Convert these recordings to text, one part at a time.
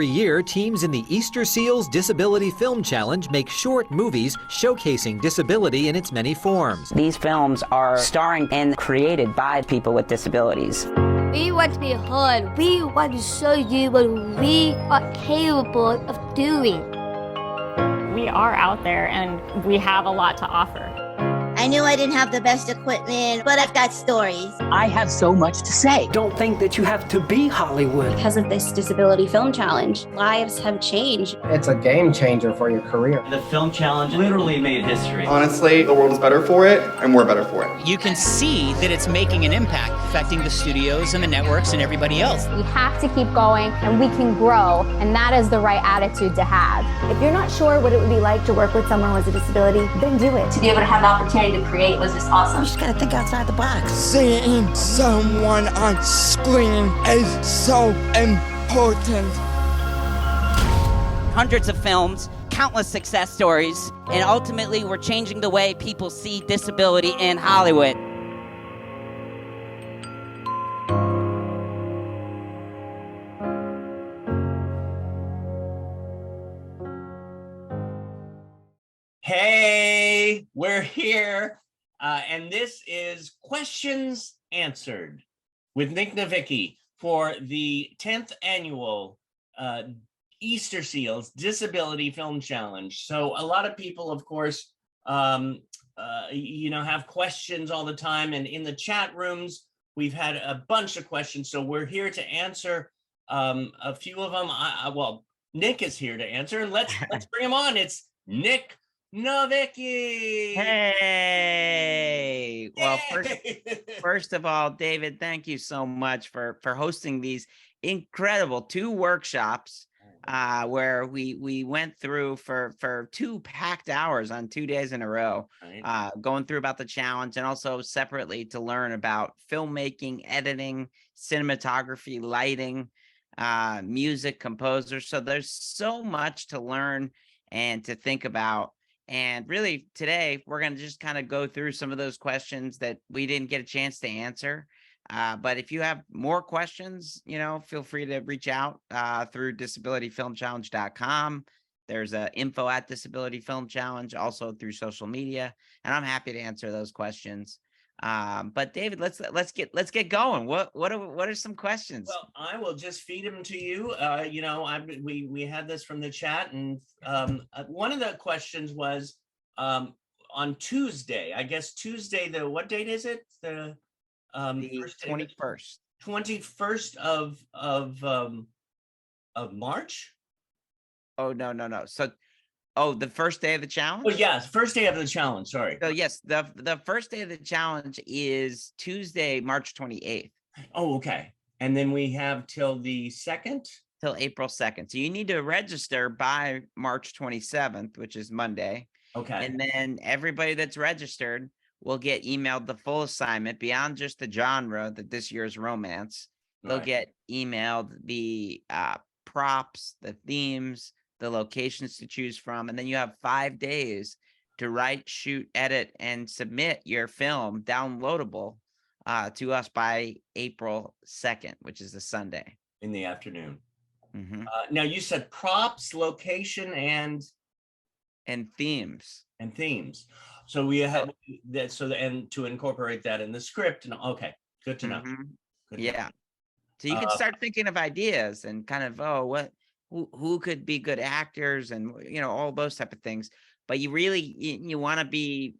Every year, teams in the Easterseals Disability Film Challenge make short movies showcasing disability in its many forms. These films are starring and created by people with disabilities. We want to be heard. We want to show you what we are capable of doing. We are out there and we have a lot to offer. I knew I didn't have the best equipment, but I've got stories. I have so much to say. Don't think that you have to be Hollywood. Because of this Disability Film Challenge, lives have changed. It's a game changer for your career. The film challenge literally made history. Honestly, the world is better for it, and we're better for it. You can see that it's making an impact, affecting the studios and the networks and everybody else. We have to keep going, and we can grow, and that is the right attitude to have. If you're not sure what it would be like to work with someone with a disability, then do it. To be able to have the opportunity to create was just awesome. You just gotta think outside the box. Seeing someone on screen is so important. Hundreds of films, countless success stories, and ultimately we're changing the way people see disability in Hollywood. Hey, we're here. And this is Questions Answered with Nick NOVICKI for the 10th annual Easterseals Disability Film Challenge. So a lot of people, of course, have questions all the time. And in the chat rooms, we've had a bunch of questions. So we're here to answer a few of them. Nick is here to answer. And let's bring him on. It's Nick NOVICKI. Hey. Well, first of all, David, thank you so much for hosting these incredible 2 workshops where we went through for 2 packed hours on 2 days in a row, going through about the challenge and also separately to learn about filmmaking, editing, cinematography, lighting, music, composers. So there's so much to learn and to think about. And really today, we're going to just kind of go through some of those questions that we didn't get a chance to answer. But if you have more questions, feel free to reach out through disabilityfilmchallenge.com. There's a info@disabilityfilmchallenge, also through social media, and I'm happy to answer those questions. But David, let's get going. What are some questions? Well, I will just feed them to you. We had this from the chat, and one of the questions was on Tuesday. I guess Tuesday. What date is it? The 21st. 21st of March. Oh no. So. Oh, the first day of the challenge? Oh, yes. First day of the challenge. Sorry. So, yes, the first day of the challenge is Tuesday, March 28th. Oh, okay. And then we have till the 2nd? Till April 2nd. So you need to register by March 27th, which is Monday. Okay. And then everybody that's registered will get emailed the full assignment beyond just the genre that this year's romance. They'll get emailed the props, the themes, the locations to choose from, and then you have 5 days to write, shoot, edit, and submit your film downloadable to us by April 2nd, which is a Sunday. In the afternoon. Mm-hmm. Now you said props, location, and themes. And themes. So we have that. So and to incorporate that in the script. And okay, good to know. Mm-hmm. Good yeah. to know. So you can start thinking of ideas and kind of who could be good actors and all those type of things, but you really you want to be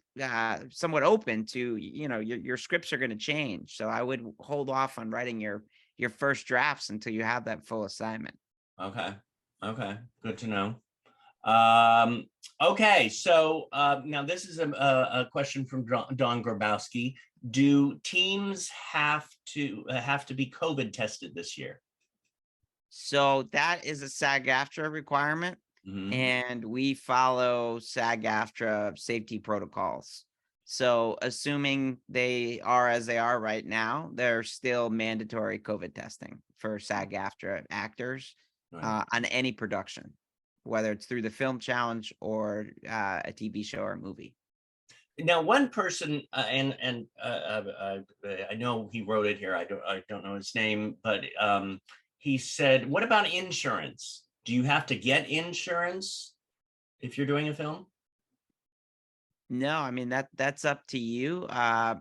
somewhat open to your scripts are going to change, so I would hold off on writing your first drafts until you have that full assignment. Okay, good to know. Okay, so now this is a question from Don Grabowski. Do teams have to be COVID tested this year? So that is a SAG-AFTRA requirement, and we follow SAG-AFTRA safety protocols. So assuming they are as they are right now, there's still mandatory COVID testing for SAG-AFTRA actors on any production, whether it's through the film challenge or a TV show or a movie. Now, one person, I know he wrote it here. I don't know his name, but he said, "What about insurance? Do you have to get insurance if you're doing a film? No, I mean that's up to you.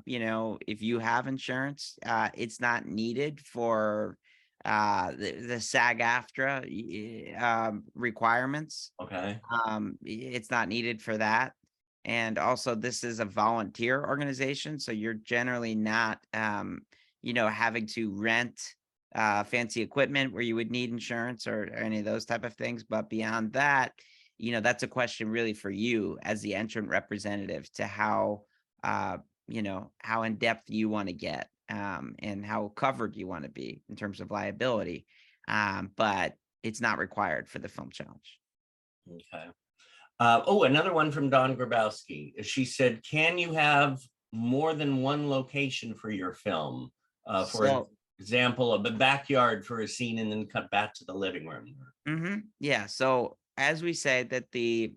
You know, if you have insurance, it's not needed for the SAG-AFTRA requirements. Okay. It's not needed for that. And also this is a volunteer organization, so you're generally not you know, having to rent fancy equipment where you would need insurance or any of those type of things. But beyond that, you know, that's a question really for you as the entrant representative to how, you know, how in depth you want to get and how covered you want to be in terms of liability. But it's not required for the film challenge. Okay. Oh, another one from Dawn Grabowski. She said, can you have more than one location for your film? For example, a backyard for a scene and then cut back to the living room. Yeah. So as we said that we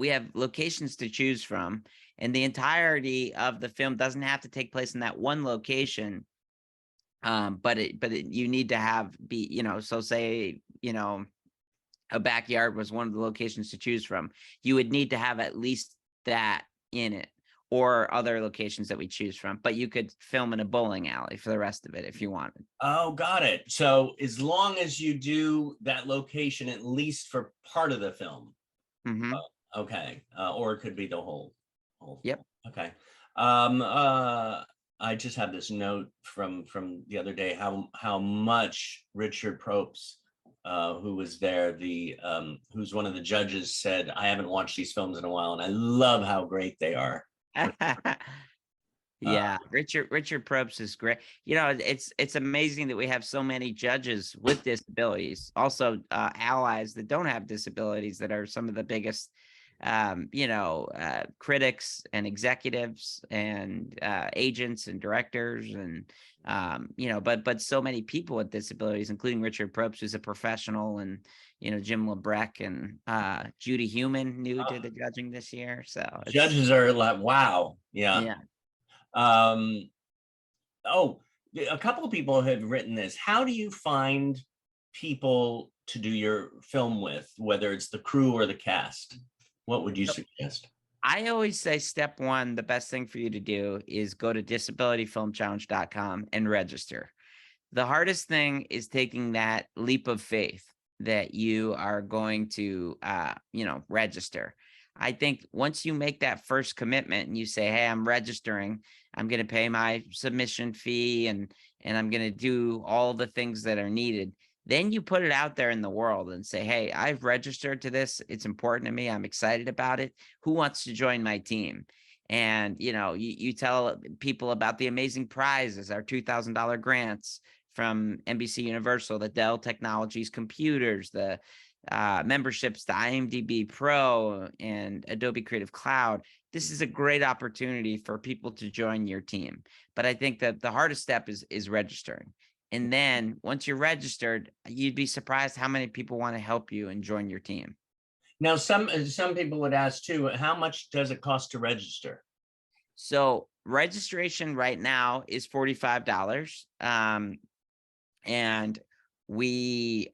have locations to choose from, and the entirety of the film doesn't have to take place in that one location. But you need to be, you know, so say, you know, a backyard was one of the locations to choose from. You would need to have at least that in it, or other locations that we choose from. But you could film in a bowling alley for the rest of it if you wanted. Oh, got it. So as long as you do that location at least for part of the film. Okay. Or it could be the whole Yep. Okay. I just have this note from the other day how much Richard Probst, who was there, who's one of the judges, said, I haven't watched these films in a while, and I love how great they are. Yeah, Richard Probst is great. You know, it's amazing that we have so many judges with disabilities, also allies that don't have disabilities that are some of the biggest you know, critics and executives and agents and directors and you know, but so many people with disabilities, including Richard Probst, who's a professional, and you know, Jim LeBrecq and Judy Heumann new to the judging this year. So judges are like, wow. Yeah. Oh, a couple of people have written this. How do you find people to do your film with, whether it's the crew or the cast? What would you suggest? I always say step one, the best thing for you to do is go to disabilityfilmchallenge.com and register. The hardest thing is taking that leap of faith that you are going to, you know, register. I think once you make that first commitment and you say, hey, I'm registering, I'm going to pay my submission fee and I'm going to do all the things that are needed. Then you put it out there in the world and say, hey, I've registered to this. It's important to me. I'm excited about it. Who wants to join my team? And, you know, you tell people about the amazing prizes, our $2,000 grants from NBC Universal, the Dell Technologies computers, the memberships to IMDb Pro and Adobe Creative Cloud. This is a great opportunity for people to join your team. But I think that the hardest step is registering. And then once you're registered, you'd be surprised how many people want to help you and join your team. Now, some people would ask too, how much does it cost to register? So registration right now is $45. And we,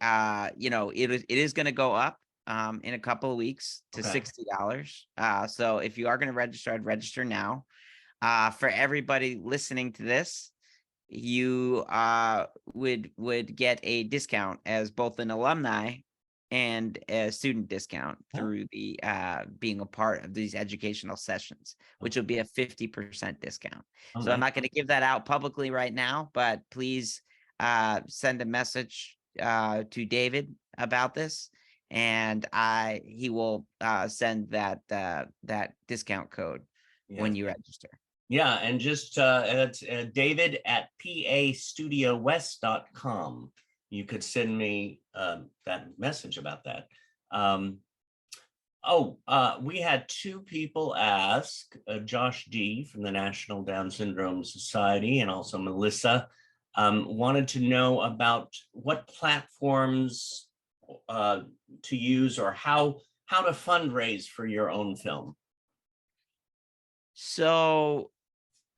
you know, it is going to go up in a couple of weeks to $60. So if you are going to register, I'd register now. For everybody listening to this, you would get a discount as both an alumni and a student discount through the being a part of these educational sessions, which will be a 50% discount. So I'm not going to give that out publicly right now, but please send a message to David about this, and he will send that discount code when you register. Yeah, and just that's David at pastudiowest.com. You could send me that message about that. We had two people ask, Josh D from the National Down Syndrome Society, and also Melissa, wanted to know about what platforms to use or how to fundraise for your own film. So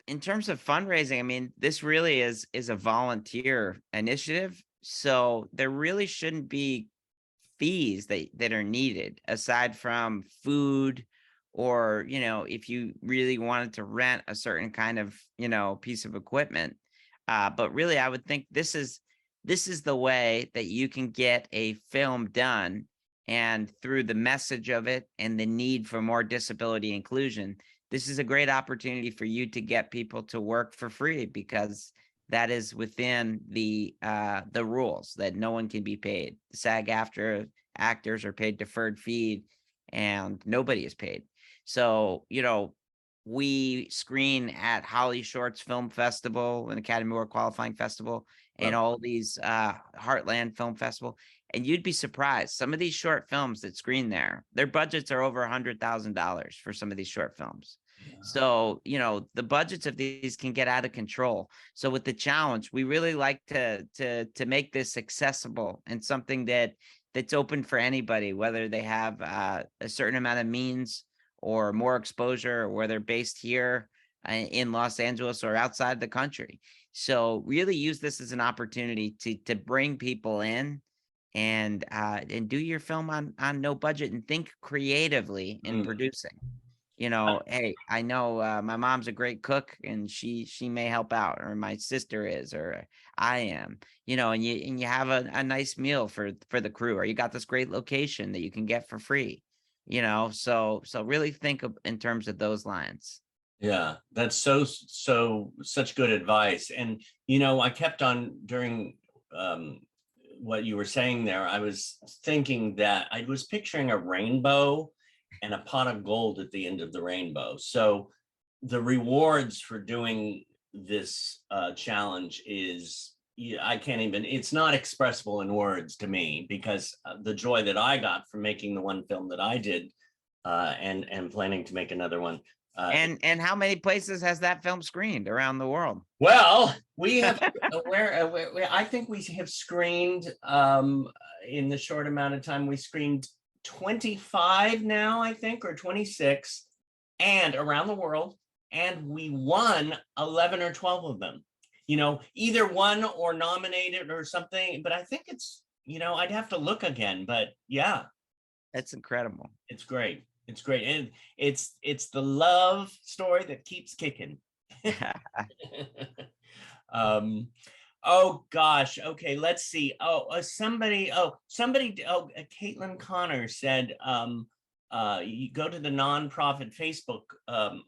in terms of fundraising, I mean, this really is a volunteer initiative. So there really shouldn't be fees that are needed aside from food, or, if you really wanted to rent a certain kind of, piece of equipment. But really, I would think this is the way that you can get a film done. And through the message of it and the need for more disability inclusion, this is a great opportunity for you to get people to work for free, because that is within the rules that no one can be paid. SAG-AFTRA actors are paid deferred fee, and nobody is paid. So, we screen at Holly Shorts Film Festival and Academy Award Qualifying Festival and all these Heartland Film Festival. And you'd be surprised. Some of these short films that screen there, their budgets are over $100,000 for some of these short films. Yeah. So, the budgets of these can get out of control. So with the challenge, we really like to make this accessible and something that's open for anybody, whether they have a certain amount of means or more exposure, or where they're based here in Los Angeles or outside the country. So really use this as an opportunity to bring people in and do your film on no budget, and think creatively in producing. Hey, I know my mom's a great cook, and she may help out, or my sister is, or I am, and you have a nice meal for the crew, or you got this great location that you can get for free, so really think in terms of those lines. Yeah, that's such good advice. And, I kept on during what you were saying there, I was thinking that I was picturing a rainbow and a pot of gold at the end of the rainbow. So the rewards for doing this challenge is, I can't even, it's not expressible in words to me, because the joy that I got from making the one film that I did and planning to make another one. And how many places has that film screened around the world? Well, we have, I think we have screened in the short amount of time, we screened 25 now, I think, or 26, and around the world, and we won 11 or 12 of them. Either won or nominated or something, but I think it's, I'd have to look again, but yeah. That's incredible. It's great. It's great. And it's the love story that keeps kicking. Oh gosh. Okay, let's see. Caitlin Connor said, you go to the nonprofit Facebook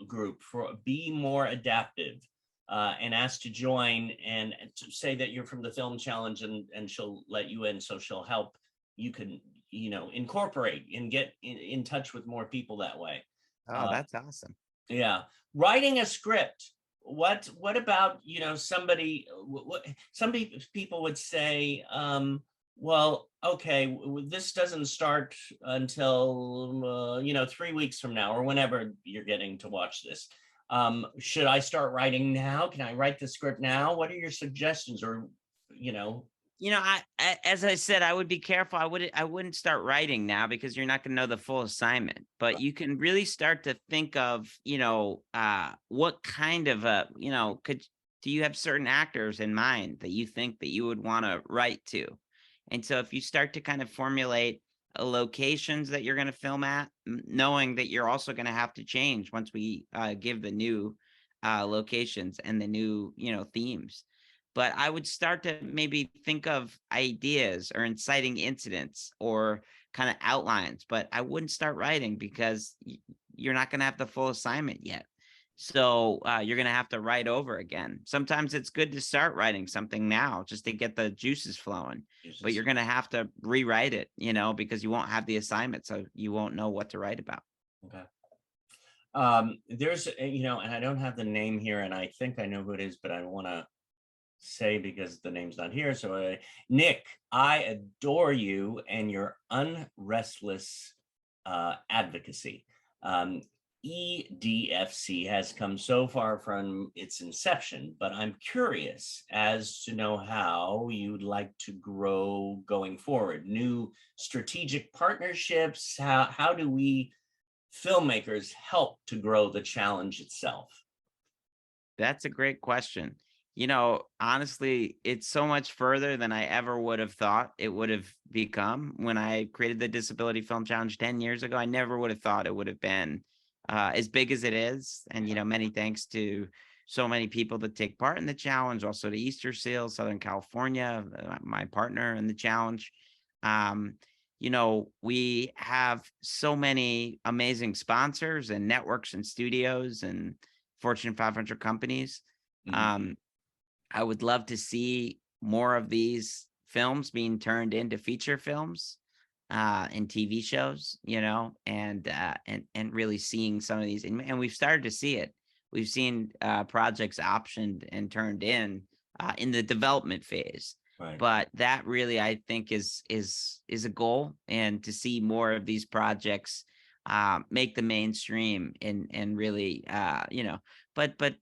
group for Be More Adaptive, and ask to join, and to say that you're from the Film Challenge, and she'll let you in, so she'll help. You can, incorporate and get in touch with more people that way. Oh, that's awesome. Yeah. Writing a script. What about, somebody, some people would say, well, okay, this doesn't start until, 3 weeks from now, or whenever you're getting to watch this. Should I start writing now? Can I write the script now? What are your suggestions? Or, as I said, I would be careful. I wouldn't start writing now, because you're not going to know the full assignment. But you can really start to think of, what kind of do you have certain actors in mind that you think that you would want to write to? And so if you start to kind of formulate locations that you're going to film at, knowing that you're also going to have to change once we give the new locations and the new, themes. But I would start to maybe think of ideas or inciting incidents or kind of outlines, but I wouldn't start writing, because you're not going to have the full assignment yet. So you're going to have to write over again. Sometimes it's good to start writing something now just to get the juices flowing, but you're going to have to rewrite it, because you won't have the assignment. So you won't know what to write about. Okay. There's, and I don't have the name here, and I think I know who it is, but I don't want to say because the name's not here. So Nick, I adore you and your unrestless advocacy. EDFC has come so far from its inception, but I'm curious as to know how you'd like to grow going forward. New strategic partnerships. How do we filmmakers help to grow the challenge itself? That's a great question. honestly, it's so much further than I ever would have thought it would have become. When I created the Disability Film Challenge 10 years ago, I never would have thought it would have been as big as it is. And, many thanks to so many people that take part in the challenge, also to Easterseals, Southern California, my partner in the challenge. We have so many amazing sponsors and networks and studios and Fortune 500 companies. I would love to see more of these films being turned into feature films and TV shows, and really seeing some of these. And we've started to see it. We've seen projects optioned and turned in the development phase. Right. But that really, I think, is a goal, and to see more of these projects make the mainstream and really, but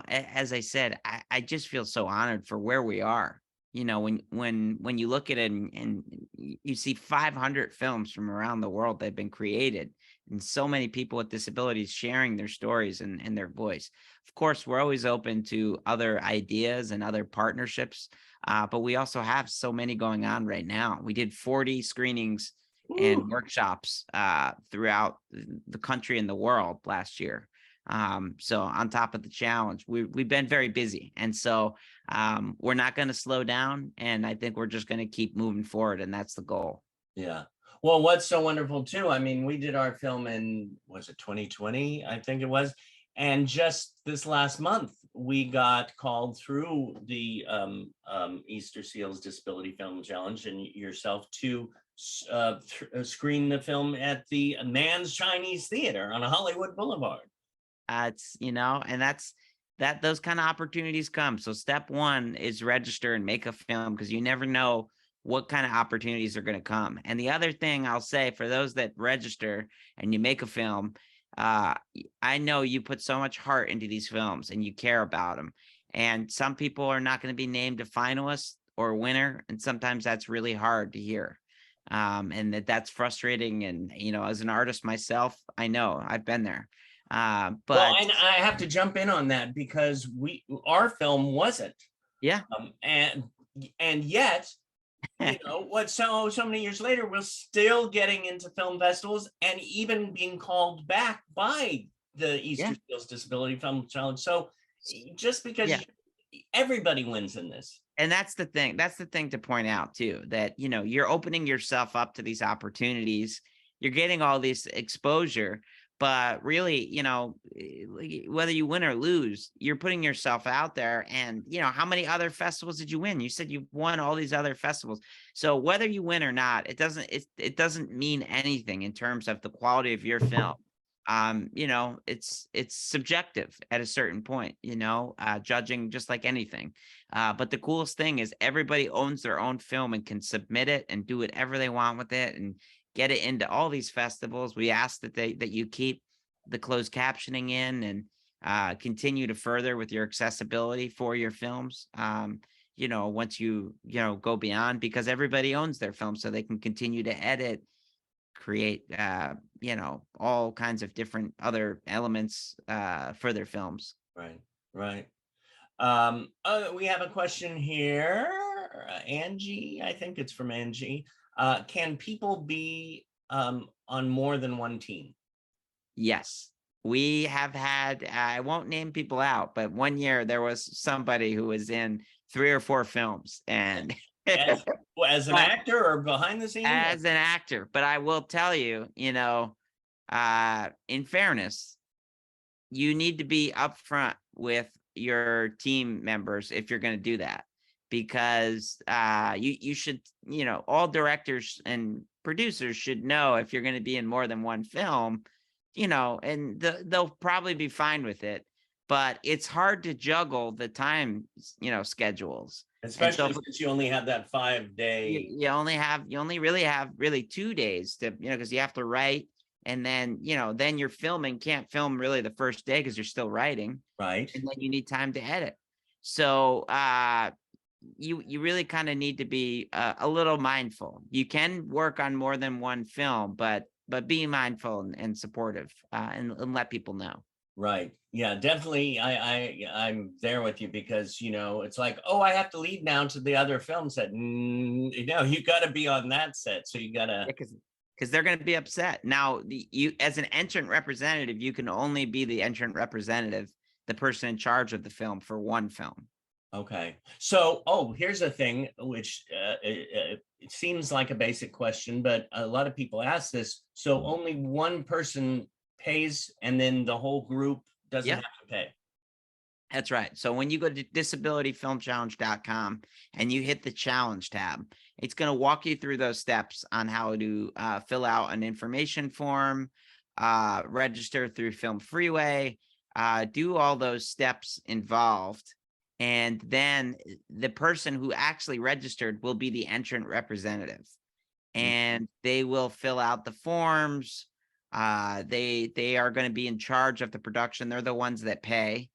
as I said, I just feel so honored for where we are. When you look at it and you see 500 films from around the world that have been created, and so many people with disabilities sharing their stories and their voice. Of course, we're always open to other ideas and other partnerships, but we also have so many going on right now. We did 40 screenings and workshops throughout the country and the world last year. So on top of the challenge, we've been very busy. And so we're not going to slow down. And I think we're just going to keep moving forward. And that's the goal. Yeah. Well, what's so wonderful too, I mean, we did our film in, was it 2020? I think it was. And just this last month, we got called through the Easterseals Disability Film Challenge and yourself to screen the film at the Mann's Chinese Theater on Hollywood Boulevard. And those kind of opportunities come. So step one is register and make a film, because you never know what kind of opportunities are going to come. And the other thing I'll say, for those that register and you make a film, I know you put so much heart into these films and you care about them. And some people are not going to be named a finalist or a winner. And sometimes that's really hard to hear. And that's frustrating. And, as an artist myself, I know I've been there. But well, and I have to jump in on that, because our film wasn't. Yeah. And yet, what so many years later, we're still getting into film festivals and even being called back by the Easterseals Disability Film Challenge. So just because everybody wins in this. And that's the thing. That's the thing to point out too, that, you're opening yourself up to these opportunities. You're getting all this exposure. But really, whether you win or lose, you're putting yourself out there. And, how many other festivals did you win? You said you've won all these other festivals. So whether you win or not, it doesn't mean anything in terms of the quality of your film. It's subjective at a certain point, judging just like anything. But the coolest thing is everybody owns their own film and can submit it and do whatever they want with it and get it into all these festivals. We ask that you keep the closed captioning in and continue to further with your accessibility for your films. Once you go beyond, because everybody owns their film, so they can continue to edit, create all kinds of different other elements for their films. Right. We have a question here. Angie, I think it's from Angie. Can people be on more than one team? Yes, we have had, I won't name people out, but one year there was somebody who was in 3 or 4 films, and as an actor or behind the scenes? As an actor. But I will tell you, in fairness, you need to be upfront with your team members if you're going to do that. Because you should, all directors and producers should know if you're going to be in more than one film, and they'll probably be fine with it. But it's hard to juggle the time, schedules. Especially since you only have that 5-day. You only really have 2 days to, because you have to write, and then, then you're filming, can't film really the first day because you're still writing. Right. And then you need time to edit. So, you really kind of need to be a little mindful. You can work on more than one film, but be mindful and supportive, and let people know. Right. Yeah, definitely. I'm there with you because, it's like, oh, I have to leave now to the other film set. You got to be on that set. So you got to. Because they're going to be upset. Now, you as an entrant representative, you can only be the entrant representative, the person in charge of the film for one film. Okay. So, here's a thing which it seems like a basic question, but a lot of people ask this. So only one person pays and then the whole group doesn't have to pay. That's right. So when you go to disabilityfilmchallenge.com and you hit the challenge tab, it's going to walk you through those steps on how to fill out an information form, register through Film Freeway, do all those steps involved. And then the person who actually registered will be the entrant representative. And they will fill out the forms. They are going to be in charge of the production. They're the ones that pay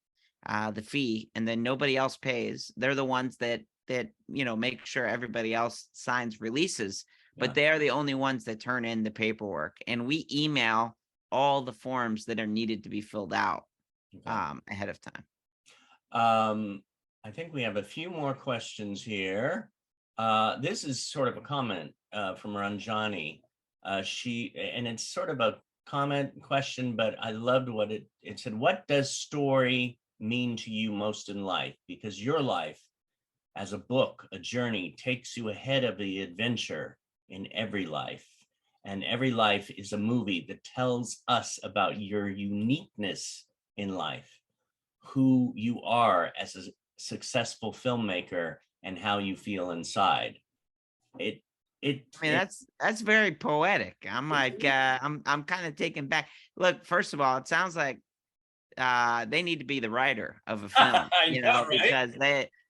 the fee, and then nobody else pays. They're the ones that make sure everybody else signs releases, but they are the only ones that turn in the paperwork. And we email all the forms that are needed to be filled out ahead of time. I think we have a few more questions here. This is sort of a comment from Ranjani. And it's sort of a comment question, but I loved what it said. What does story mean to you most in life? Because your life as a book, a journey, takes you ahead of the adventure in every life. And every life is a movie that tells us about your uniqueness in life, who you are as a successful filmmaker, and how you feel inside. I mean, that's very poetic. I'm like, I'm kind of taken back. Look, first of all, it sounds like they need to be the writer of a film, because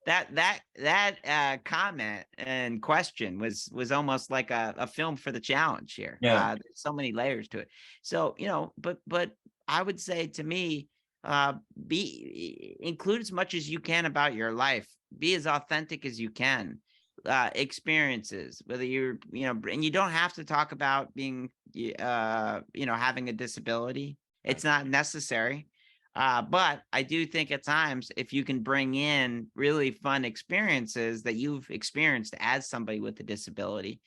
that comment and question was almost like a film for the challenge here. There's so many layers to it. So, but I would say, to me, include as much as you can about your life. Be as authentic as you can. Experiences, whether you're, and you don't have to talk about being, having a disability. It's not necessary. But I do think at times, if you can bring in really fun experiences that you've experienced as somebody with a disability,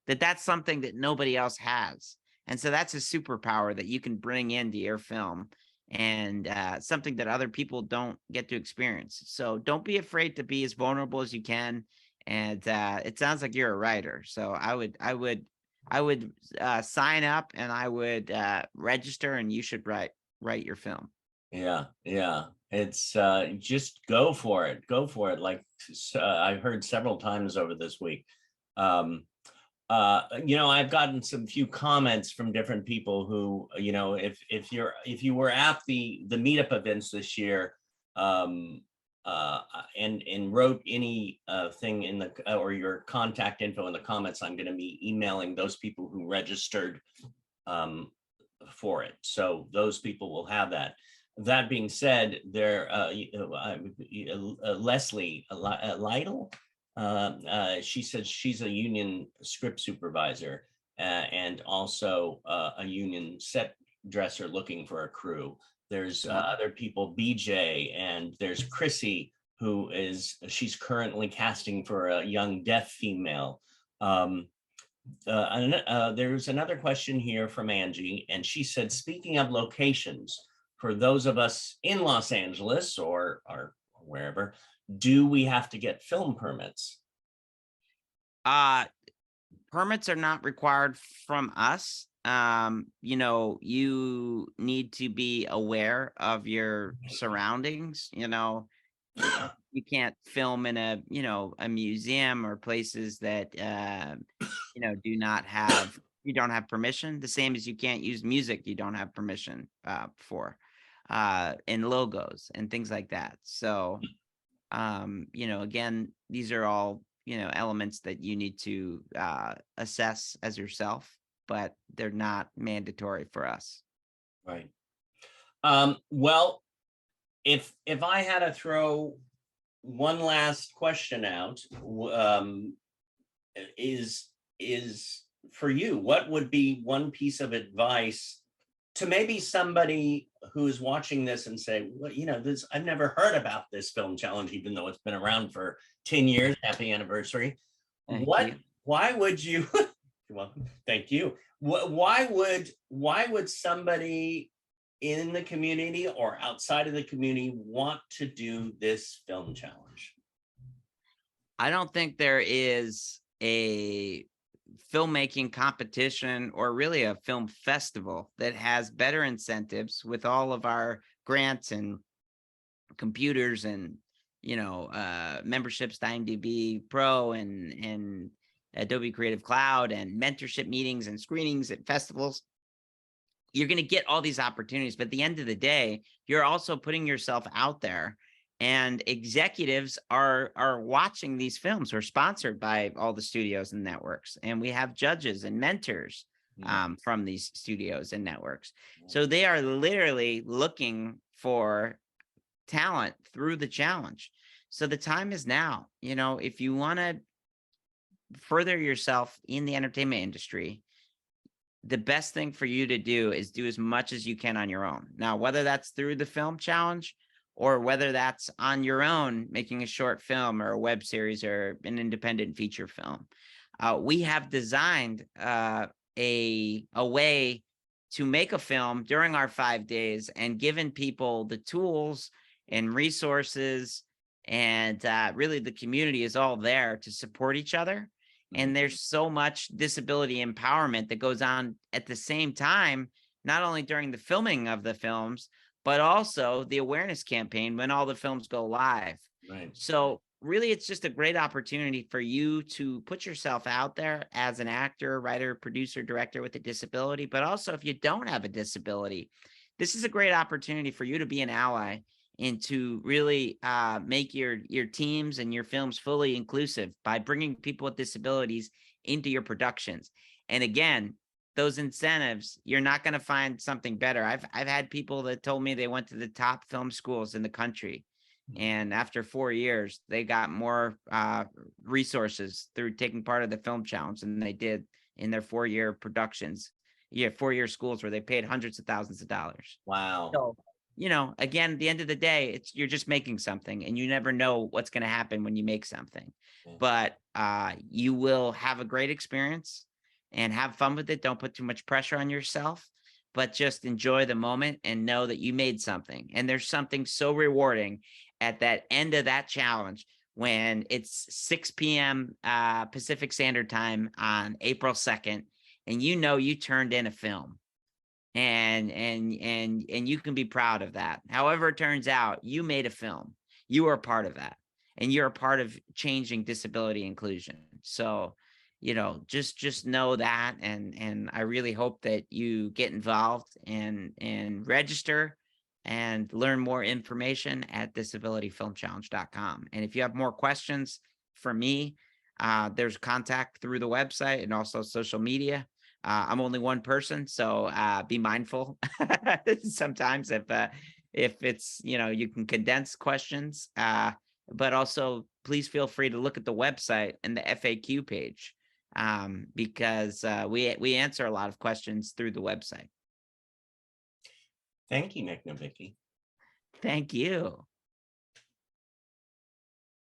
that's something that nobody else has. And so that's a superpower that you can bring into your film, and something that other people don't get to experience. So don't be afraid to be as vulnerable as you can. And it sounds like you're a writer. So I would sign up, and I would register, and you should write your film. Yeah. It's just go for it. Like I heard several times over this week. I've gotten some few comments from different people who, if you were at the meetup events this year, and wrote any thing in the or your contact info in the comments, I'm going to be emailing those people who registered for it. So those people will have that. That being said, there Leslie Lytle, she said she's a union script supervisor and also a union set dresser looking for a crew. There's other people, BJ, and there's Chrissy, she's currently casting for a young deaf female. There's another question here from Angie, and she said, speaking of locations, for those of us in Los Angeles or wherever, do we have to get film permits? Permits are not required from us. You need to be aware of your surroundings. You can't film in a museum or places that you don't have permission, the same as you can't use music you don't have permission for, and logos and things like that. So again, these are all elements that you need to assess as yourself, but they're not mandatory for us. Right. Well, if I had to throw one last question out, is for you, what would be one piece of advice to maybe somebody who's watching this and say, well, you know, this, I've never heard about this film challenge, even though it's been around for 10 years, happy anniversary. Why would you, well, thank you. Why would somebody in the community or outside of the community want to do this film challenge? I don't think there is a filmmaking competition or really a film festival that has better incentives with all of our grants and computers and, you know, memberships to IMDb Pro and Adobe Creative Cloud and mentorship meetings and screenings at festivals. You're going to get all these opportunities, but at the end of the day, you're also putting yourself out there, and executives are watching these films. We're sponsored by all the studios and networks, and we have judges and mentors from these studios and networks. So they are literally looking for talent through the challenge. So the time is now. You know, if you want to further yourself in the entertainment industry, the best thing for you to do is do as much as you can on your own. Now, whether that's through the film challenge or whether that's on your own, making a short film or a web series or an independent feature film, we have designed a way to make a film during our 5 days and given people the tools and resources, and really the community is all there to support each other. And there's so much disability empowerment that goes on at the same time, not only during the filming of the films, but also the awareness campaign when all the films go live. Right. So really, it's just a great opportunity for you to put yourself out there as an actor, writer, producer, director with a disability. But also, if you don't have a disability, this is a great opportunity for you to be an ally and to really make your teams and your films fully inclusive by bringing people with disabilities into your productions. And again, those incentives, you're not going to find something better. I've had people that told me they went to the top film schools in the country, and after 4 years, they got more resources through taking part of the film challenge than they did in their 4-year productions. 4-year schools where they paid hundreds of thousands of dollars. Wow. So, you know, again, at the end of the day, you're just making something, and you never know what's going to happen when you make something. But you will have a great experience and have fun with it. Don't put too much pressure on yourself, but just enjoy the moment and know that you made something. And there's something so rewarding at that end of that challenge when it's 6 p.m. Pacific Standard Time on April 2nd, and you know you turned in a film. And you can be proud of that. However it turns out, you made a film. You are a part of that, and you're a part of changing disability inclusion. So, you know, just know that, and I really hope that you get involved and register and learn more information at disabilityfilmchallenge.com. And if you have more questions for me, there's contact through the website and also social media. I'm only one person, so be mindful sometimes if it's, you know, you can condense questions, but also please feel free to look at the website and the FAQ page, because we answer a lot of questions through the website. Thank you, Nick NOVICKI. Thank you.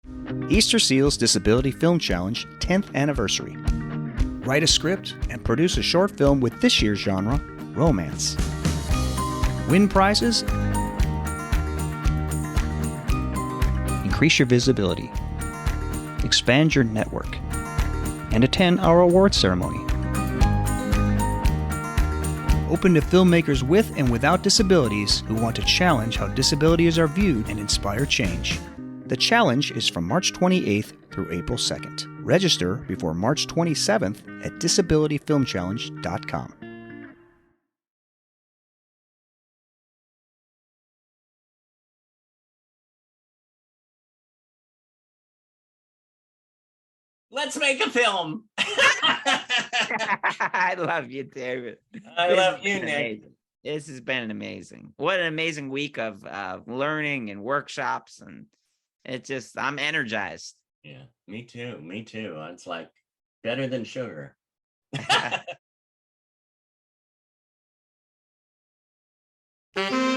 Easterseals Disability Film Challenge 10th Anniversary. Write a script and produce a short film with this year's genre, romance. Win prizes. Increase your visibility. Expand your network. And attend our awards ceremony. Open to filmmakers with and without disabilities who want to challenge how disabilities are viewed and inspire change. The challenge is from March 28th through April 2nd. Register before March 27th at disabilityfilmchallenge.com. Let's make a film. I love you, David. I love you, Nick. Amazing. This has been amazing. What an amazing week of learning and workshops, and I'm energized. Yeah, me too. Me too. It's like better than sugar. Bye.